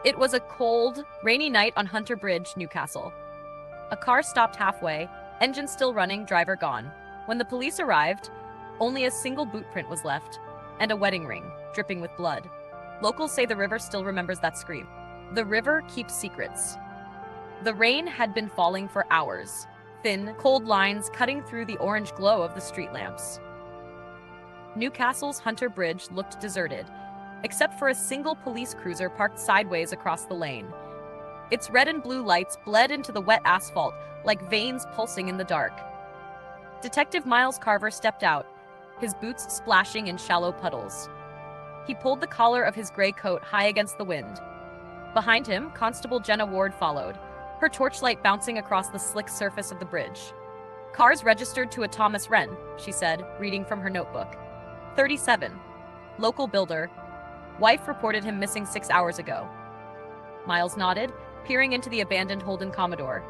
It was a cold, rainy night on Hunter Bridge, Newcastle. A car stopped halfway, engine still running, driver gone. When the police arrived, only a single boot print was left, and a wedding ring, dripping with blood. Locals say the river still remembers that scream. The river keeps secrets. The rain had been falling for hours, thin, cold lines cutting through the orange glow of the street lamps. Newcastle's Hunter Bridge looked deserted, except for a single police cruiser parked sideways across the lane. Its red and blue lights bled into the wet asphalt like veins pulsing in the dark. Detective Miles Carver stepped out, his boots splashing in shallow puddles. He pulled the collar of his gray coat high against the wind. Behind him, Constable Jenna Ward followed, her torchlight bouncing across the slick surface of the bridge. "Cars registered to a Thomas Wren," she said, reading from her notebook. 37. Local builder. Wife reported him missing 6 hours ago. Miles nodded, peering into the abandoned Holden Commodore.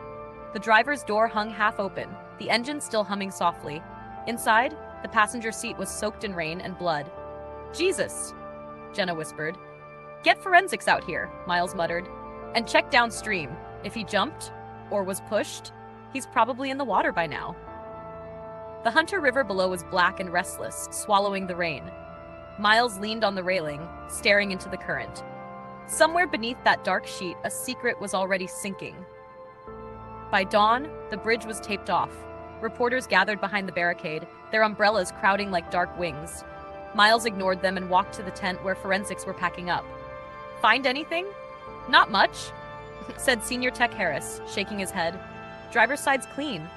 The driver's door hung half open, the engine still humming softly. Inside, the passenger seat was soaked in rain and blood. "Jesus," Jenna whispered. "Get forensics out here," Miles muttered. "And check downstream. If he jumped, or was pushed, he's probably in the water by now." The Hunter River below was black and restless, swallowing the rain. Miles leaned on the railing, staring into the current. Somewhere beneath that dark sheet, a secret was already sinking. By dawn, the bridge was taped off. Reporters gathered behind the barricade, their umbrellas crowding like dark wings. Miles ignored them and walked to the tent where forensics were packing up. "Find anything?" "Not much," said Senior Tech Harris, shaking his head. "Driver's side's clean.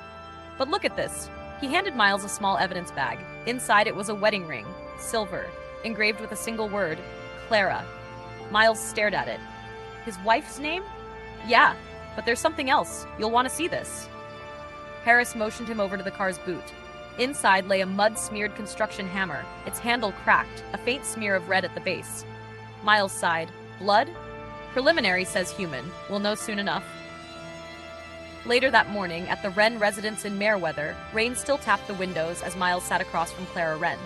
But look at this." He handed Miles a small evidence bag. Inside it was a wedding ring, silver, engraved with a single word, Clara. Miles stared at it. "His wife's name?" "Yeah, but there's something else. You'll want to see this." Harris motioned him over to the car's boot. Inside lay a mud-smeared construction hammer, its handle cracked, a faint smear of red at the base. Miles sighed. "Blood? Preliminary says human. We'll know soon enough." Later that morning, at the Wren residence in Meriwether, rain still tapped the windows as Miles sat across from Clara Wren.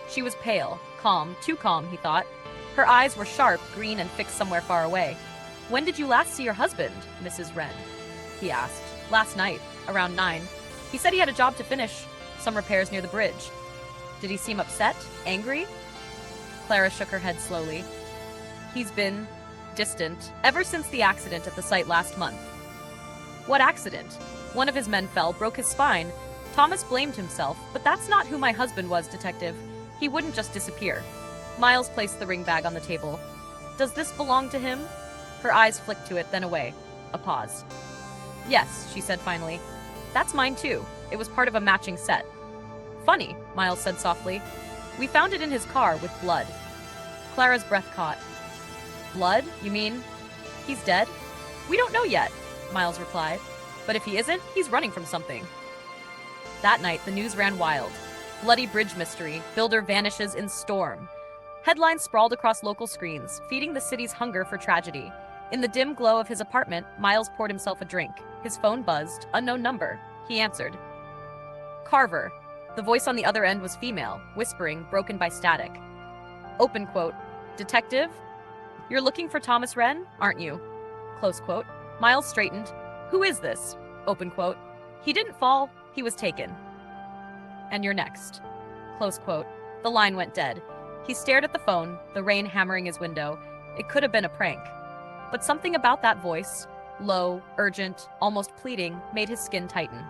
She was pale, calm, too calm, he thought. Her eyes were sharp, green, and fixed somewhere far away. "When did you last see your husband, Mrs. Wren?" he asked. "Last night, around 9. He said he had a job to finish, some repairs near the bridge." "Did he seem upset? Angry?" Clara shook her head slowly. "He's been distant ever since the accident at the site last month." "What accident?" "One of his men fell, broke his spine. Thomas blamed himself, but that's not who my husband was, Detective. He wouldn't just disappear." Miles placed the ring bag on the table. "Does this belong to him?" Her eyes flicked to it, then away. A pause. "Yes," she said finally. "That's mine too. It was part of a matching set." "Funny," Miles said softly. "We found it in his car with blood." Clara's breath caught. "Blood? You mean he's dead?" "We don't know yet," Miles replied. "But if he isn't, he's running from something." That night, the news ran wild. "Bloody bridge mystery. Builder vanishes in storm." Headlines sprawled across local screens, feeding the city's hunger for tragedy. In the dim glow of his apartment, Miles poured himself a drink. His phone buzzed. Unknown number. He answered. "Carver." The voice on the other end was female, whispering, broken by static. Open quote. "Detective? You're looking for Thomas Wren, aren't you?" Close quote. Miles straightened. "Who is this?" Open quote. "He didn't fall, he was taken." "And you're next." Close quote. The line went dead. He stared at the phone, the rain hammering his window. It could have been a prank. But something about that voice, low, urgent, almost pleading, made his skin tighten.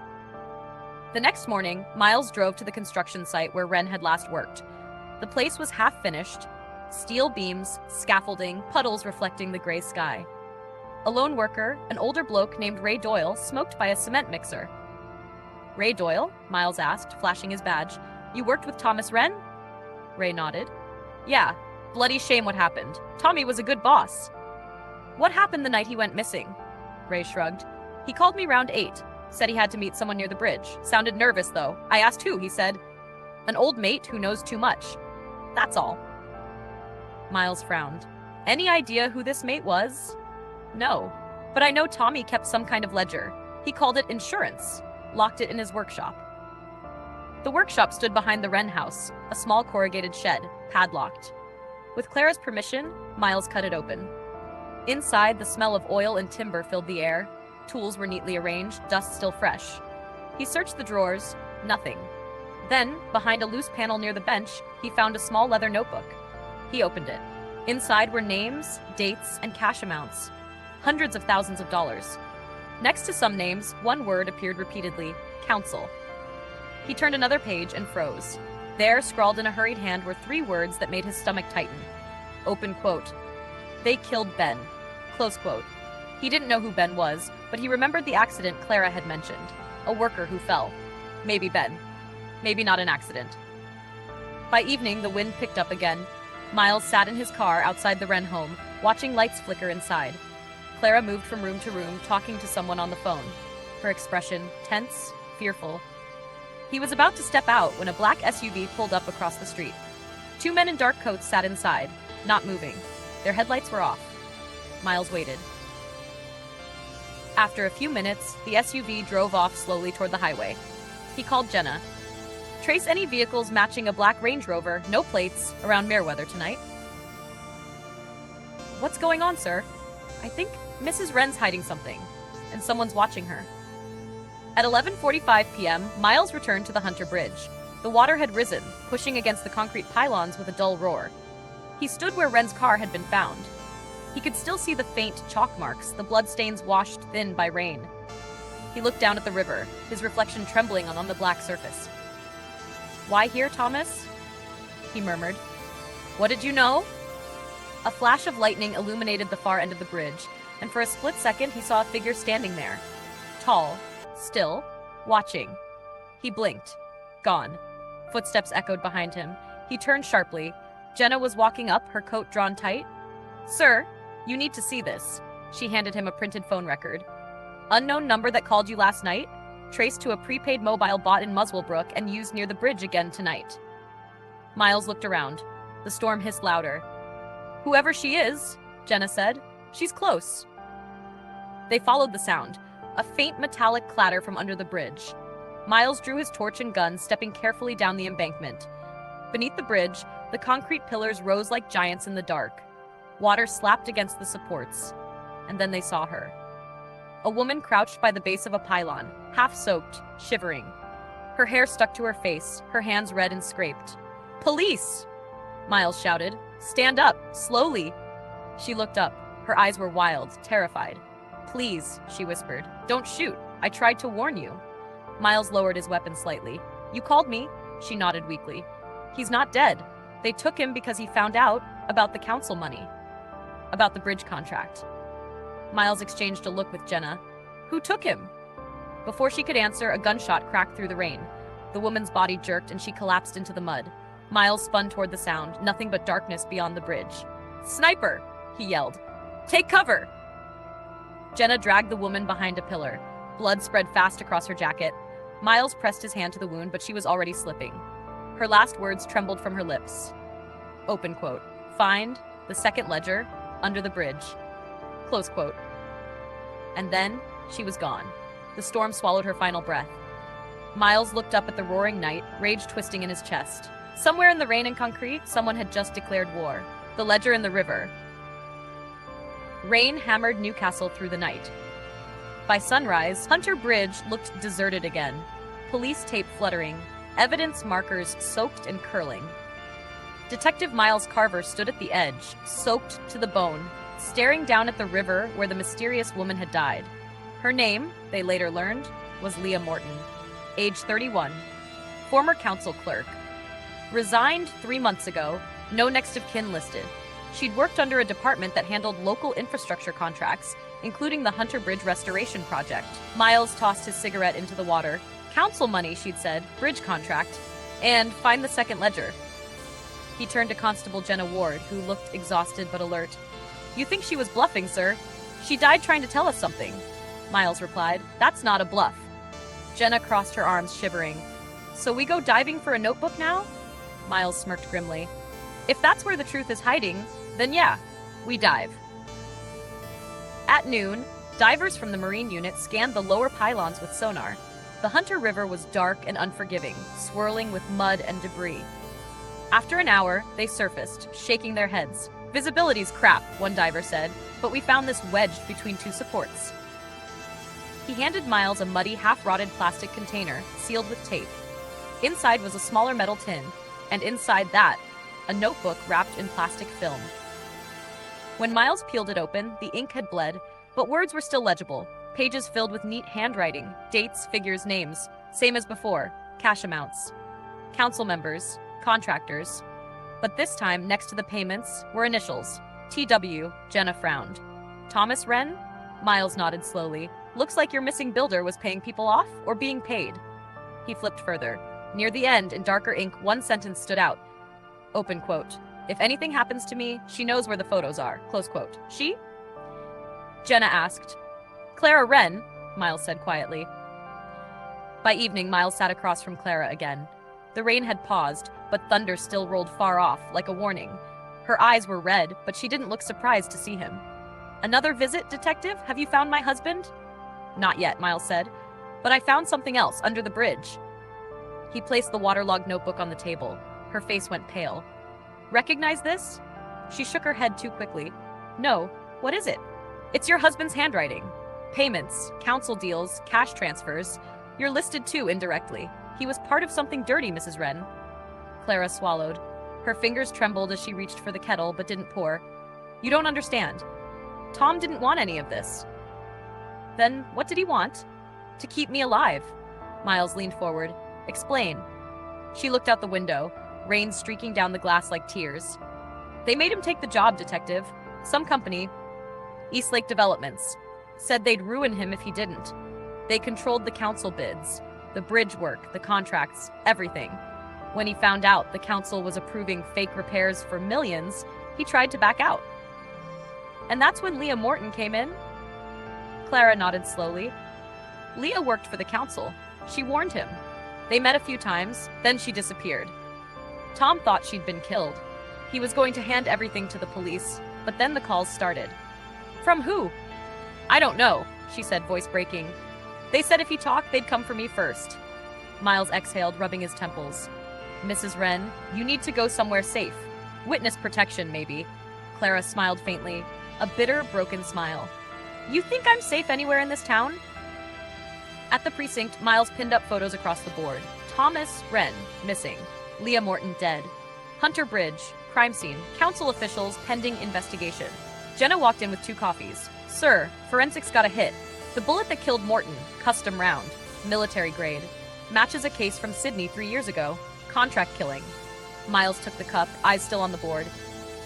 The next morning, Miles drove to the construction site where Wren had last worked. The place was half finished, steel beams, scaffolding, puddles reflecting the gray sky. A lone worker, an older bloke named Ray Doyle, smoked by a cement mixer. "Ray Doyle?" Miles asked, flashing his badge. "You worked with Thomas Wren?" Ray nodded. "Yeah, bloody shame what happened. Tommy was a good boss." "What happened the night he went missing?" Ray shrugged. "He called me round 8. Said he had to meet someone near the bridge. Sounded nervous, though. I asked who, he said. An old mate who knows too much. That's all." Miles frowned. "Any idea who this mate was?" "No, but I know Tommy kept some kind of ledger. He called it insurance. Locked it in his workshop." The workshop stood behind the Wren house, a small corrugated shed, padlocked. With Clara's permission, Miles cut it open. Inside, the smell of oil and timber filled the air. Tools were neatly arranged, dust still fresh. He searched the drawers, nothing. Then, behind a loose panel near the bench, he found a small leather notebook. He opened it. Inside were names, dates, and cash amounts. Hundreds of thousands of dollars. Next to some names, one word appeared repeatedly: counsel. He turned another page and froze. There, scrawled in a hurried hand, were 3 words that made his stomach tighten. Open quote. They killed Ben. Close quote. He didn't know who Ben was, but he remembered the accident Clara had mentioned. A worker who fell. Maybe Ben. Maybe not an accident. By evening, the wind picked up again. Miles sat in his car outside the Wren home, watching lights flicker inside. Clara moved from room to room, talking to someone on the phone. Her expression tense, fearful. He was about to step out when a black SUV pulled up across the street. 2 men in dark coats sat inside, not moving. Their headlights were off. Miles waited. After a few minutes, the SUV drove off slowly toward the highway. He called Jenna. Trace any vehicles matching a black Range Rover, no plates, around Meriwether tonight. What's going on, sir? I think Mrs. Wren's hiding something, and someone's watching her. At 11:45 p.m., Miles returned to the Hunter Bridge. The water had risen, pushing against the concrete pylons with a dull roar. He stood where Wren's car had been found. He could still see the faint chalk marks, the bloodstains washed thin by rain. He looked down at the river, his reflection trembling on the black surface. Why here, Thomas? He murmured. What did you know? A flash of lightning illuminated the far end of the bridge, and for a split second he saw a figure standing there. Tall, still, watching. He blinked. Gone. Footsteps echoed behind him. He turned sharply. Jenna was walking up, her coat drawn tight. Sir, you need to see this. She handed him a printed phone record. Unknown number that called you last night, traced to a prepaid mobile bought in Muswellbrook and used near the bridge again tonight. Miles looked around. The storm hissed louder. Whoever she is, Jenna said, she's close. They followed the sound, a faint metallic clatter from under the bridge. Miles drew his torch and gun, stepping carefully down the embankment. Beneath the bridge, the concrete pillars rose like giants in the dark. Water slapped against the supports, and then they saw her. A woman crouched by the base of a pylon, half-soaked, shivering. Her hair stuck to her face, her hands red and scraped. Police! Miles shouted. Stand up, slowly. She looked up. Her eyes were wild, terrified. Please, she whispered. Don't shoot. I tried to warn you. Miles lowered his weapon slightly. You called me? She nodded weakly. He's not dead. They took him because he found out about the council money. About the bridge contract. Miles exchanged a look with Jenna. Who took him? Before she could answer, a gunshot cracked through the rain. The woman's body jerked and she collapsed into the mud. Miles spun toward the sound, nothing but darkness beyond the bridge. Sniper! He yelled. Take cover! Jenna dragged the woman behind a pillar. Blood spread fast across her jacket. Miles pressed his hand to the wound, but she was already slipping. Her last words trembled from her lips. Open quote. Find the second ledger under the bridge. Close quote. And then she was gone. The storm swallowed her final breath. Miles looked up at the roaring night, rage twisting in his chest. Somewhere in the rain and concrete, someone had just declared war. The ledger in the river. Rain hammered Newcastle through the night. By sunrise, Hunter Bridge looked deserted again. Police tape fluttering, evidence markers soaked and curling. Detective Miles Carver stood at the edge, soaked to the bone, staring down at the river where the mysterious woman had died. Her name, they later learned, was Leah Morton, age 31, former council clerk. Resigned 3 months ago, no next of kin listed. She'd worked under a department that handled local infrastructure contracts, including the Hunter Bridge Restoration Project. Miles tossed his cigarette into the water. Council money, she'd said, bridge contract, and find the second ledger. He turned to Constable Jenna Ward, who looked exhausted but alert. You think she was bluffing, sir? She died trying to tell us something. Miles replied, That's not a bluff. Jenna crossed her arms, shivering. So we go diving for a notebook now? Miles smirked grimly. If that's where the truth is hiding, then yeah, we dive. At noon, divers from the Marine unit scanned the lower pylons with sonar. The Hunter River was dark and unforgiving, swirling with mud and debris. After an hour, they surfaced, shaking their heads. Visibility's crap, one diver said, but we found this wedged between two supports. He handed Miles a muddy, half-rotted plastic container, sealed with tape. Inside was a smaller metal tin, and inside that, a notebook wrapped in plastic film. When Miles peeled it open, the ink had bled, but words were still legible, pages filled with neat handwriting, dates, figures, names, same as before, cash amounts. Council members, contractors. But this time, next to the payments, were initials. T.W., Jenna frowned. Thomas Wren? Miles nodded slowly. Looks like your missing builder was paying people off or being paid. He flipped further. Near the end, in darker ink, one sentence stood out. Open quote. If anything happens to me, she knows where the photos are. Close quote. She? Jenna asked. Clara Wren, Miles said quietly. By evening, Miles sat across from Clara again. The rain had paused, but thunder still rolled far off, like a warning. Her eyes were red, but she didn't look surprised to see him. Another visit, detective? Have you found my husband? Not yet, Miles said, but I found something else under the bridge. He placed the waterlogged notebook on the table. Her face went pale. Recognize this? She shook her head too quickly. No, what is it? It's your husband's handwriting. Payments, council deals, cash transfers. You're listed too, indirectly. He was part of something dirty, Mrs. Wren. Clara swallowed. Her fingers trembled as she reached for the kettle, but didn't pour. You don't understand. Tom didn't want any of this. Then what did he want? To keep me alive. Miles leaned forward. Explain. She looked out the window, rain streaking down the glass like tears. They made him take the job, detective. Some company, Eastlake Developments, said they'd ruin him if he didn't. They controlled the council bids, the bridge work, the contracts, everything. When he found out the council was approving fake repairs for millions, he tried to back out. And that's when Leah Morton came in? Clara nodded slowly. Leah worked for the council. She warned him. They met a few times, then she disappeared. Tom thought she'd been killed. He was going to hand everything to the police, but then the calls started. From who? I don't know, she said, voice breaking. They said if he talked, they'd come for me first. Miles exhaled, rubbing his temples. Mrs. Wren, you need to go somewhere safe. Witness protection, maybe. Clara smiled faintly, a bitter, broken smile. You think I'm safe anywhere in this town? At the precinct, Miles pinned up photos across the board. Thomas Wren, missing. Leah Morton, dead. Hunter Bridge, crime scene. Council officials, pending investigation. Jenna walked in with 2 coffees. Sir, forensics got a hit. The bullet that killed Morton, custom round, military grade. Matches a case from Sydney 3 years ago. Contract killing. Miles took the cup, eyes still on the board.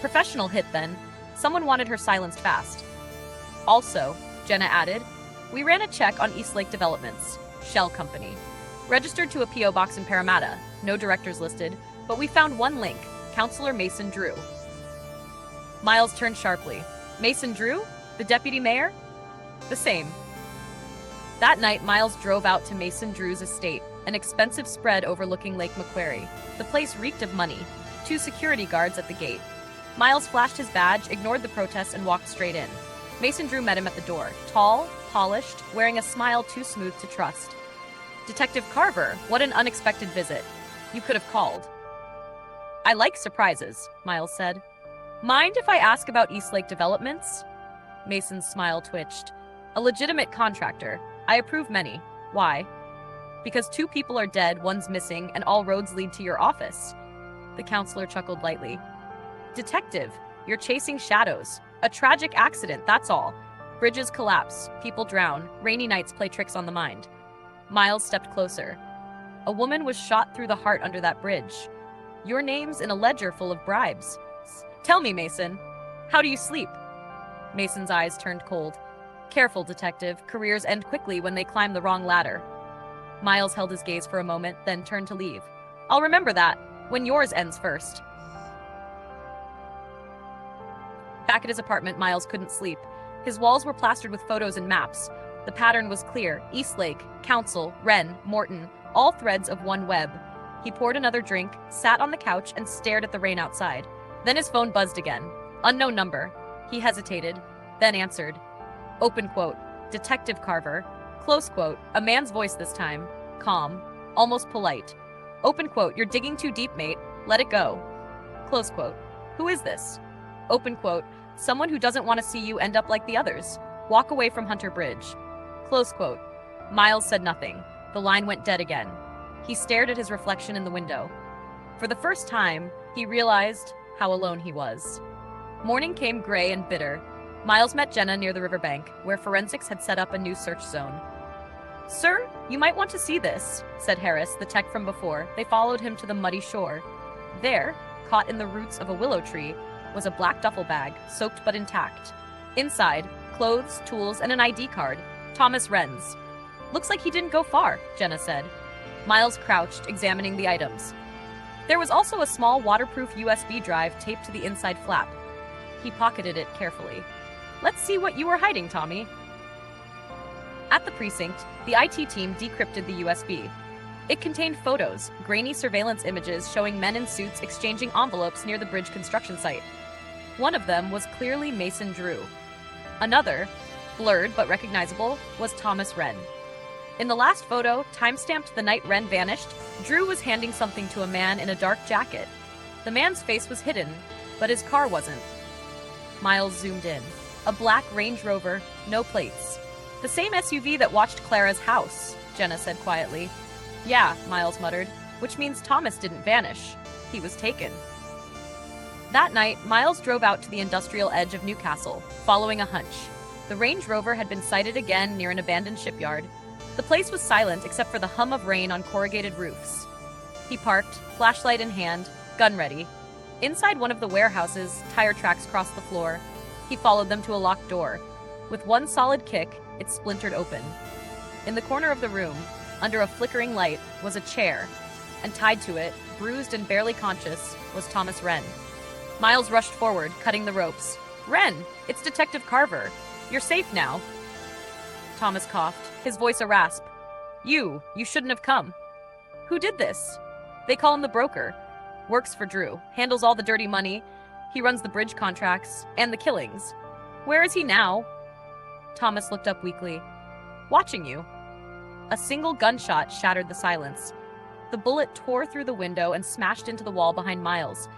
Professional hit, then. Someone wanted her silenced fast. Also, Jenna added, we ran a check on Eastlake Developments, Shell Company. Registered to a P.O. box in Parramatta, no directors listed, but we found one link, Councillor Mason Drew. Miles turned sharply. Mason Drew? The deputy mayor? The same. That night, Miles drove out to Mason Drew's estate, an expensive spread overlooking Lake Macquarie. The place reeked of money. 2 security guards at the gate. Miles flashed his badge, ignored the protests, and walked straight in. Mason Drew met him at the door, tall, polished, wearing a smile too smooth to trust. Detective Carver, what an unexpected visit. You could have called. I like surprises, Miles said. Mind if I ask about Eastlake Developments? Mason's smile twitched. A legitimate contractor. I approve many. Why? Because 2 people are dead, one's missing, and all roads lead to your office. The counselor chuckled lightly. Detective, you're chasing shadows. A tragic accident, that's all. Bridges collapse, people drown, rainy nights play tricks on the mind. Miles stepped closer. A woman was shot through the heart under that bridge. Your name's in a ledger full of bribes. Tell me, Mason, how do you sleep? Mason's eyes turned cold. Careful, detective. Careers end quickly when they climb the wrong ladder. Miles held his gaze for a moment, then turned to leave. I'll remember that, when yours ends first. Back at his apartment, Miles couldn't sleep. His walls were plastered with photos and maps. The pattern was clear. Eastlake, Council, Wren, Morton, all threads of one web. He poured another drink, sat on the couch, and stared at the rain outside. Then his phone buzzed again. Unknown number. He hesitated, then answered. Open quote. Detective Carver. Close quote. A man's voice this time. Calm. Almost polite. Open quote. You're digging too deep, mate. Let it go. Close quote. Who is this? Open quote, someone who doesn't want to see you end up like the others. Walk away from Hunter Bridge. Close quote. Miles said nothing. The line went dead again. He stared at his reflection in the window. For the first time, he realized how alone he was. Morning came gray and bitter. Miles met Jenna near the riverbank, where forensics had set up a new search zone. "Sir, you might want to see this," said Harris, the tech from before. They followed him to the muddy shore. There, caught in the roots of a willow tree, was a black duffel bag, soaked but intact. Inside, clothes, tools, and an ID card. Thomas Wren's. "Looks like he didn't go far," Jenna said. Miles crouched, examining the items. There was also a small waterproof USB drive taped to the inside flap. He pocketed it carefully. "Let's see what you were hiding, Tommy." At the precinct, the IT team decrypted the USB. It contained photos, grainy surveillance images showing men in suits exchanging envelopes near the bridge construction site. One of them was clearly Mason Drew. Another, blurred but recognizable, was Thomas Wren. In the last photo, time-stamped the night Wren vanished, Drew was handing something to a man in a dark jacket. The man's face was hidden, but his car wasn't. Miles zoomed in. A black Range Rover, no plates. "The same SUV that watched Clara's house," Jenna said quietly. "Yeah," Miles muttered, "which means Thomas didn't vanish. He was taken." That night, Miles drove out to the industrial edge of Newcastle, following a hunch. The Range Rover had been sighted again near an abandoned shipyard. The place was silent except for the hum of rain on corrugated roofs. He parked, flashlight in hand, gun ready. Inside one of the warehouses, tire tracks crossed the floor. He followed them to a locked door. With one solid kick, it splintered open. In the corner of the room, under a flickering light, was a chair, and tied to it, bruised and barely conscious, was Thomas Wren. Miles rushed forward, cutting the ropes. "Wren, it's Detective Carver. You're safe now." Thomas coughed, his voice a rasp. You shouldn't have come." "Who did this?" "They call him the broker. Works for Drew, handles all the dirty money. He runs the bridge contracts, and the killings." "Where is he now?" Thomas looked up weakly. "Watching you." A single gunshot shattered the silence. The bullet tore through the window and smashed into the wall behind Miles.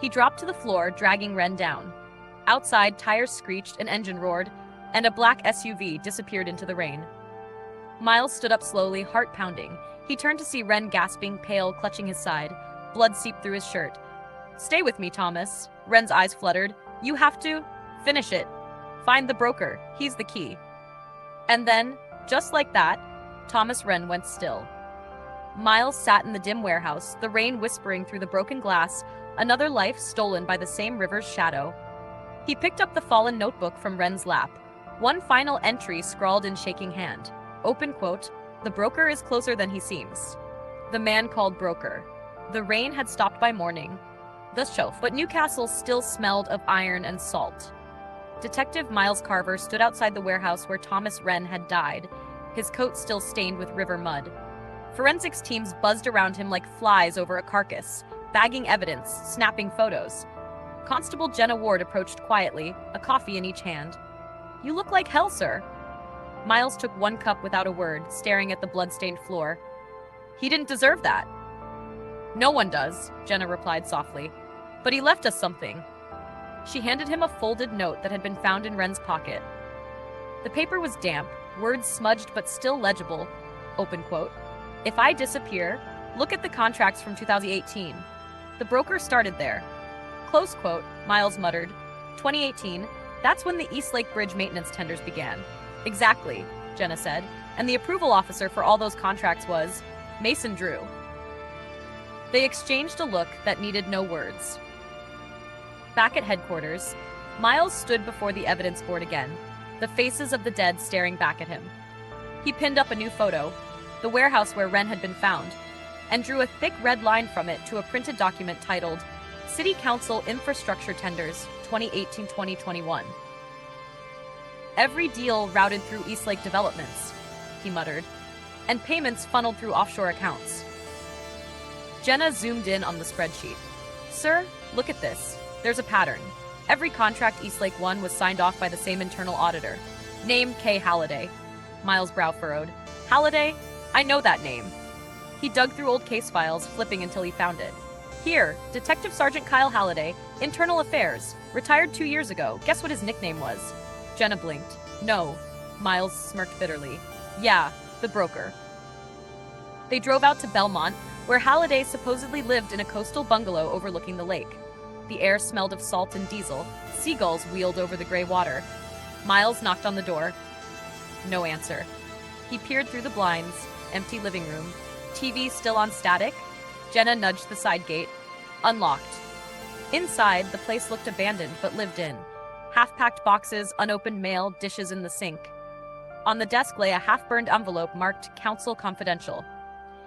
He dropped to the floor, dragging Wren down. Outside, tires screeched, an engine roared, and a black SUV disappeared into the rain. Miles stood up slowly, heart pounding. He turned to see Wren gasping, pale, clutching his side. Blood seeped through his shirt. "Stay with me, Thomas." Wren's eyes fluttered. "You have to finish it. Find the broker. He's the key." And then, just like that, Thomas Wren went still. Miles sat in the dim warehouse, the rain whispering through the broken glass, another life stolen by the same river's shadow. He picked up the fallen notebook from Wren's lap. One final entry scrawled in shaking hand. Open quote, "The broker is closer than he seems." The man called broker. The rain had stopped by morning. The shelf, but Newcastle still smelled of iron and salt. Detective Miles Carver stood outside the warehouse where Thomas Wren had died, his coat still stained with river mud. Forensics teams buzzed around him like flies over a carcass, bagging evidence, snapping photos. Constable Jenna Ward approached quietly, a coffee in each hand. "You look like hell, sir." Miles took one cup without a word, staring at the blood-stained floor. "He didn't deserve that." "No one does," Jenna replied softly. "But he left us something." She handed him a folded note that had been found in Wren's pocket. The paper was damp, words smudged but still legible. Open quote, "If I disappear, look at the contracts from 2018. The broker started there." Close quote, Miles muttered. 2018, that's when the East Lake Bridge maintenance tenders began. "Exactly," Jenna said, "and the approval officer for all those contracts was Mason Drew." They exchanged a look that needed no words. Back at headquarters, Miles stood before the evidence board again, the faces of the dead staring back at him. He pinned up a new photo, the warehouse where Wren had been found, and drew a thick red line from it to a printed document titled City Council Infrastructure Tenders 2018-2021. "Every deal routed through Eastlake Developments," he muttered, "and payments funneled through offshore accounts." Jenna zoomed in on the spreadsheet. "Sir, look at this. There's a pattern. Every contract Eastlake won was signed off by the same internal auditor. Name K. Halliday." Miles' brow furrowed. "Halliday? I know that name." He dug through old case files, flipping until he found it. Here, Detective Sergeant Kyle Halliday, Internal Affairs, retired 2 years ago. Guess what his nickname was? Jenna blinked. No. Miles smirked bitterly. Yeah, the broker. They drove out to Belmont, where Halliday supposedly lived in a coastal bungalow overlooking the lake. The air smelled of salt and diesel. Seagulls wheeled over the gray water. Miles knocked on the door. No answer. He peered through the blinds. Empty living room. TV still on static. Jenna nudged the side gate. Unlocked. Inside, the place looked abandoned but lived in. Half-packed boxes, unopened mail, dishes in the sink. On the desk lay a half-burned envelope marked Counsel Confidential.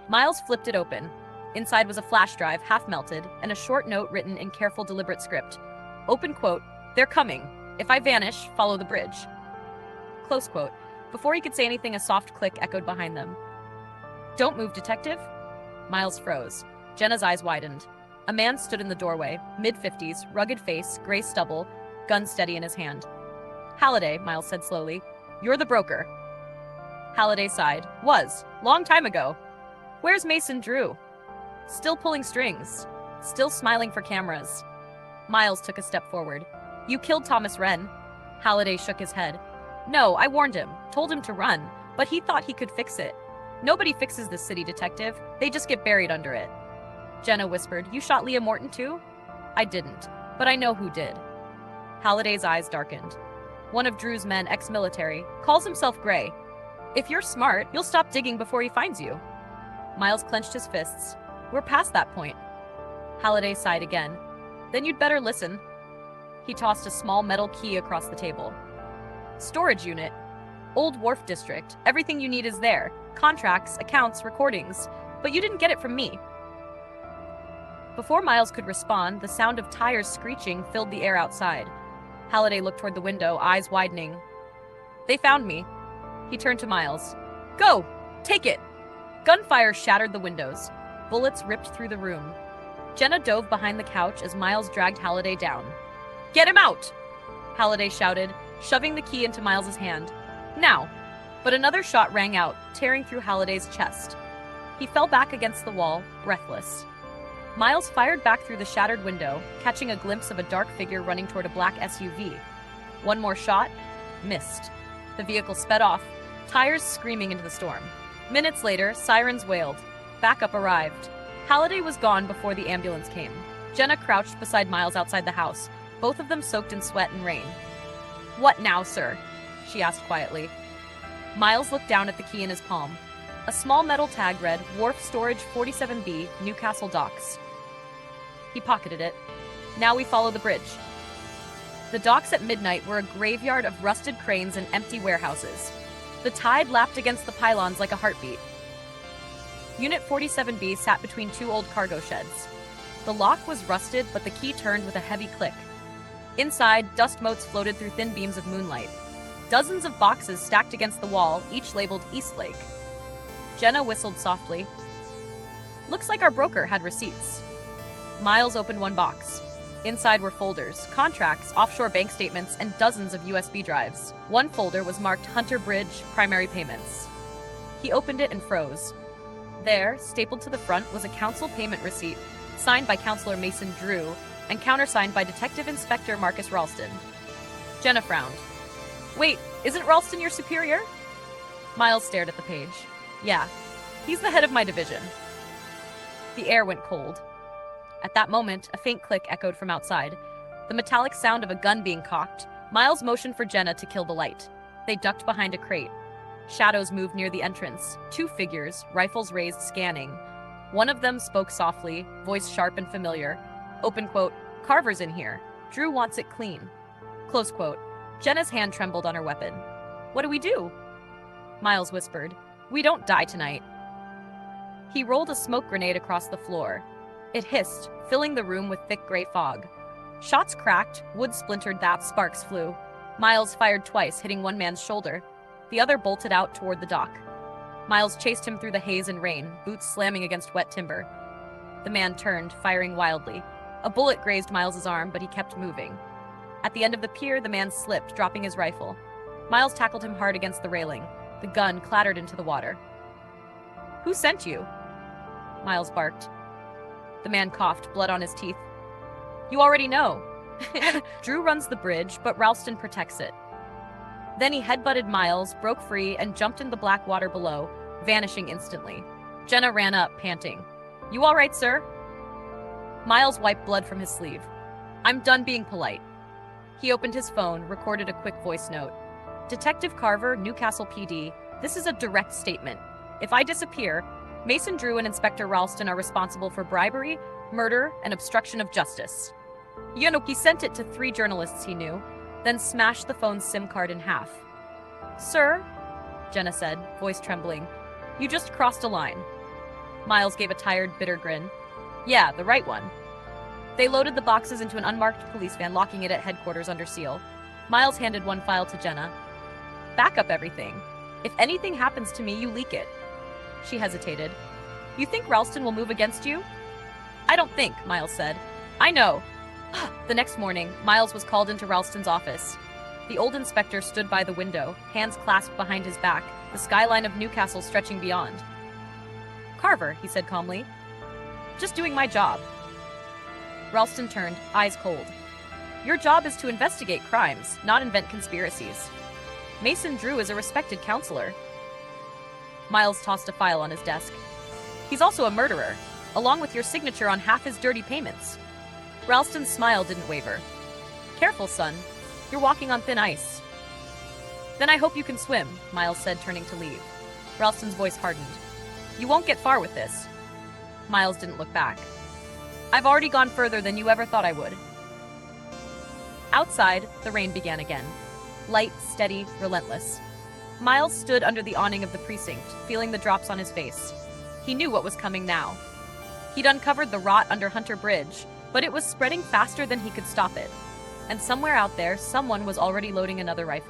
Miles flipped it open. Inside was a flash drive, half-melted, and a short note written in careful, deliberate script. Open quote, "They're coming. If I vanish, follow the bridge." Close quote. Before he could say anything, a soft click echoed behind them. Don't move, detective. Miles froze. Jenna's eyes widened. A man stood in the doorway, mid-50s, rugged face, gray stubble, gun steady in his hand. Halliday, Miles said slowly. You're the broker. Halliday sighed. Was. Long time ago. Where's Mason Drew? Still pulling strings. Still smiling for cameras. Miles took a step forward. You killed Thomas Wren. Halliday shook his head. No, I warned him. Told him to run. But he thought he could fix it. Nobody fixes this city, detective. They just get buried under it. Jenna whispered. You shot Leah Morton too? I didn't. But I know who did. Halliday's eyes darkened. One of Drew's men, ex-military, calls himself Gray. If you're smart, you'll stop digging before he finds you. Miles clenched his fists. We're past that point. Halliday sighed again. Then you'd better listen. He tossed a small metal key across the table. Storage unit. Old Wharf District. Everything you need is there. Contracts, accounts, recordings. But you didn't get it from me. Before Miles could respond, the sound of tires screeching filled the air outside. Halliday looked toward the window, eyes widening. They found me. He turned to Miles. Go! Take it! Gunfire shattered the windows. Bullets ripped through the room. Jenna dove behind the couch as Miles dragged Halliday down. Get him out! Halliday shouted, shoving the key into Miles's hand. Now! But another shot rang out, tearing through Halliday's chest. He fell back against the wall, breathless. Miles fired back through the shattered window, catching a glimpse of a dark figure running toward a black SUV. One more shot, missed. The vehicle sped off, tires screaming into the storm. Minutes later, sirens wailed. Backup arrived. Halliday was gone before the ambulance came. Jenna crouched beside Miles outside the house, both of them soaked in sweat and rain. What now, sir? She asked quietly. Miles looked down at the key in his palm. A small metal tag read, Wharf Storage 47B, Newcastle Docks. He pocketed it. Now we follow the bridge. The docks at midnight were a graveyard of rusted cranes and empty warehouses. The tide lapped against the pylons like a heartbeat. Unit 47B sat between two old cargo sheds. The lock was rusted, but the key turned with a heavy click. Inside, dust motes floated through thin beams of moonlight. Dozens of boxes stacked against the wall, each labeled Eastlake. Jenna whistled softly. Looks like our broker had receipts. Miles opened one box. Inside were folders, contracts, offshore bank statements, and dozens of USB drives. One folder was marked Hunter Bridge Primary Payments. He opened it and froze. There, stapled to the front, was a council payment receipt, signed by Counselor Mason Drew, and countersigned by Detective Inspector Marcus Ralston. Jenna frowned. Wait, isn't Ralston your superior? Miles stared at the page. Yeah, he's the head of my division. The air went cold. At that moment, a faint click echoed from outside. The metallic sound of a gun being cocked. Miles motioned for Jenna to kill the light. They ducked behind a crate. Shadows moved near the entrance. Two figures, rifles raised, scanning. One of them spoke softly, voice sharp and familiar. Open quote, Carver's in here. Drew wants it clean. Close quote. Jenna's hand trembled on her weapon. What do we do? Miles whispered. We don't die tonight. He rolled a smoke grenade across the floor. It hissed, filling the room with thick gray fog. Shots cracked, wood splintered, that sparks flew. Miles fired twice, hitting one man's shoulder. The other bolted out toward the dock. Miles chased him through the haze and rain, boots slamming against wet timber. The man turned, firing wildly. A bullet grazed Miles's arm, but he kept moving. At the end of the pier, the man slipped, dropping his rifle. Miles tackled him hard against the railing. The gun clattered into the water. Who sent you? Miles barked. The man coughed, blood on his teeth. You already know. Drew runs the bridge, but Ralston protects it. Then he headbutted Miles, broke free, and jumped in the black water below, vanishing instantly. Jenna ran up, panting. You all right, sir? Miles wiped blood from his sleeve. I'm done being polite. He opened his phone, recorded a quick voice note. Detective Carver, Newcastle PD, this is a direct statement. If I disappear, Mason Drew and Inspector Ralston are responsible for bribery, murder, and obstruction of justice. He sent it to 3 journalists he knew, then smashed the phone's SIM card in half. Sir, Jenna said, voice trembling, you just crossed a line. Miles gave a tired, bitter grin. Yeah, the right one. They loaded the boxes into an unmarked police van, locking it at headquarters under seal. Miles handed one file to Jenna. Back up everything. If anything happens to me, you leak it. She hesitated. You think Ralston will move against you? I don't think, Miles said. I know. The next morning, Miles was called into Ralston's office. The old inspector stood by the window, hands clasped behind his back, the skyline of Newcastle stretching beyond. Carver, he said calmly. Just doing my job. Ralston turned, eyes cold. Your job is to investigate crimes, not invent conspiracies. Mason Drew is a respected counselor. Miles tossed a file on his desk. He's also a murderer, along with your signature on half his dirty payments. Ralston's smile didn't waver. Careful, son. You're walking on thin ice. Then I hope you can swim, Miles said, turning to leave. Ralston's voice hardened. You won't get far with this. Miles didn't look back. I've already gone further than you ever thought I would. Outside, the rain began again. Light, steady, relentless. Miles stood under the awning of the precinct, feeling the drops on his face. He knew what was coming now. He'd uncovered the rot under Hunter Bridge, but it was spreading faster than he could stop it. And somewhere out there, someone was already loading another rifle.